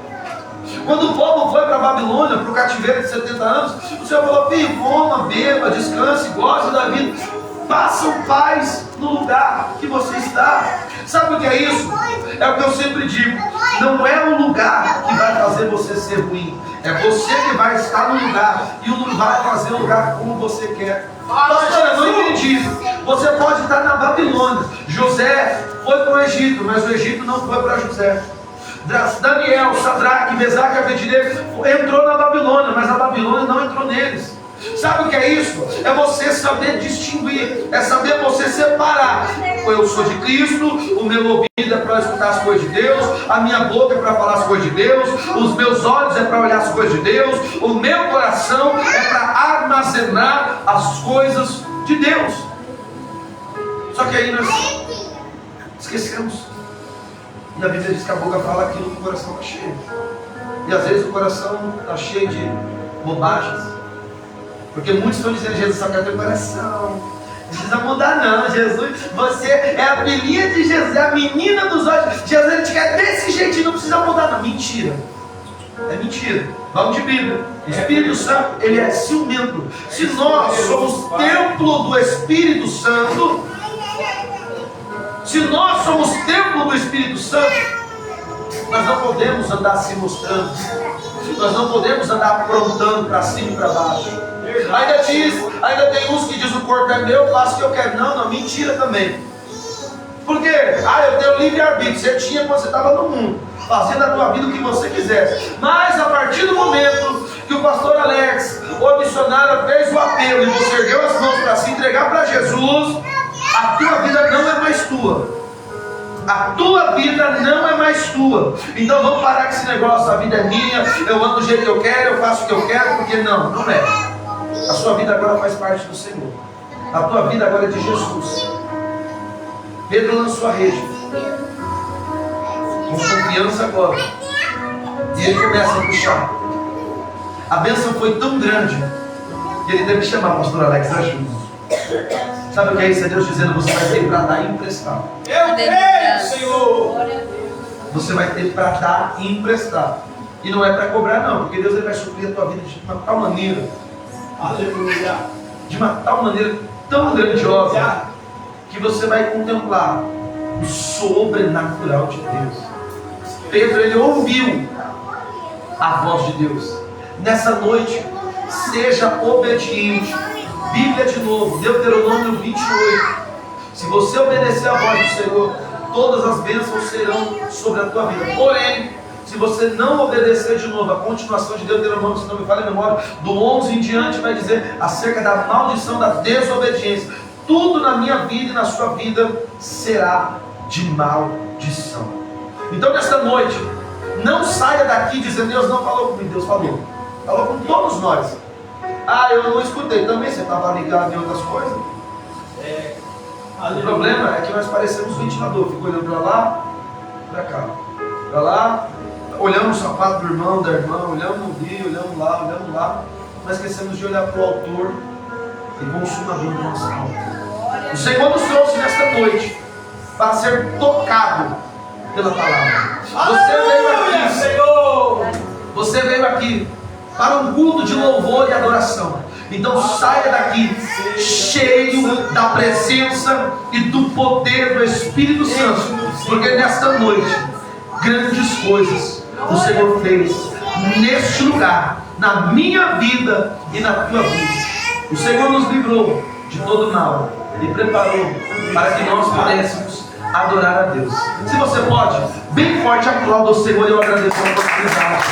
Quando o povo foi para a Babilônia, para o cativeiro de 70 anos, o Senhor falou: filho, coma, beba, descanse, goze da vida. Façam paz no lugar que você está. Sabe o que é isso? É o que eu sempre digo: não é o lugar que vai fazer você ser ruim, é você que vai estar no lugar e vai fazer o lugar como você quer. Pastor, eu não entendi. Você pode estar na Babilônia. José foi para o Egito, mas o Egito não foi para José. Daniel, Sadraque, Mesaque e Abednego entrou na Babilônia, mas a Babilônia não entrou neles. Sabe o que é isso? É você saber distinguir, é saber você separar. Eu sou de Cristo, o meu ouvido é para escutar as coisas de Deus, a minha boca é para falar as coisas de Deus, os meus olhos é para olhar as coisas de Deus, o meu coração é para armazenar as coisas de Deus. Só que aí nós esquecemos. E a Bíblia diz que a boca fala aquilo que o coração está cheio. E às vezes o coração está cheio de bobagens. Porque muitos estão dizendo: Jesus só quer teu coração, não precisa mudar não, Jesus, você é a filhinha de Jesus, é a menina dos olhos, Jesus, ele te quer desse jeitinho, não precisa mudar não. Mentira, é mentira. Vamos de Bíblia. O Espírito Santo, ele é ciumento. Se nós somos templo do Espírito Santo, se nós somos templo do Espírito Santo, nós não podemos andar se mostrando, nós não podemos andar aprontando para cima e para baixo. Ainda tem uns que dizem: o corpo é meu, eu faço o que eu quero. Não, mentira também. Por quê? Eu tenho livre-arbítrio. Você tinha quando você estava no mundo, fazendo na tua vida o que você quisesse. Mas a partir do momento que o pastor Alex, o missionário, fez o apelo e você ergueu as mãos para se entregar para Jesus, a tua vida não é mais tua. A tua vida não é mais tua. Então vamos parar com esse negócio: a vida é minha, eu ando do jeito que eu quero, eu faço o que eu quero, porque não é. A sua vida agora faz parte do Senhor. A tua vida agora é de Jesus. Pedro lançou a rede com confiança agora, e ele começa a puxar. A bênção foi tão grande que ele teve que chamar o pastor Alex, ajuda. Sabe o que é isso? É Deus dizendo: você vai ter para dar e emprestar. Eu creio, Senhor. Glória a Deus. Você vai ter para dar e emprestar. E não é para cobrar, não, porque Deus ele vai suprir a tua vida de uma tal maneira, Aleluia. de uma tal maneira tão grandiosa, que você vai contemplar o sobrenatural de Deus. Pedro, ele ouviu a voz de Deus. Nessa noite, seja obediente. Bíblia de novo, Deuteronômio 28. Se você obedecer a voz do Senhor, todas as bênçãos serão sobre a tua vida. Porém, se você não obedecer de novo, a continuação de Deuteronômio, se não me falha a memória, do 11 em diante vai dizer acerca da maldição da desobediência. Tudo na minha vida e na sua vida será de maldição. Então nesta noite, não saia daqui dizendo: Deus não falou comigo. Deus falou com todos nós. Ah, eu não escutei. Também você estava ligado em outras coisas. O problema é que nós parecemos ventilador. Fica olhando para lá, para cá, para lá. Olhamos o sapato do irmão, da irmã, olhamos no rio, olhamos lá, mas esquecemos de olhar para o autor e consumador do nosso alma. O Senhor nos trouxe nesta noite para ser tocado pela palavra. Você veio aqui para um culto de louvor e adoração. Então saia daqui cheio da presença e do poder do Espírito Santo, porque nesta noite grandes coisas o Senhor fez neste lugar, na minha vida e na tua vida. O Senhor nos livrou de todo mal e preparou para que nós pudéssemos adorar a Deus. Se você pode, bem forte aplauda o Senhor. Eu agradeço a oportunidade.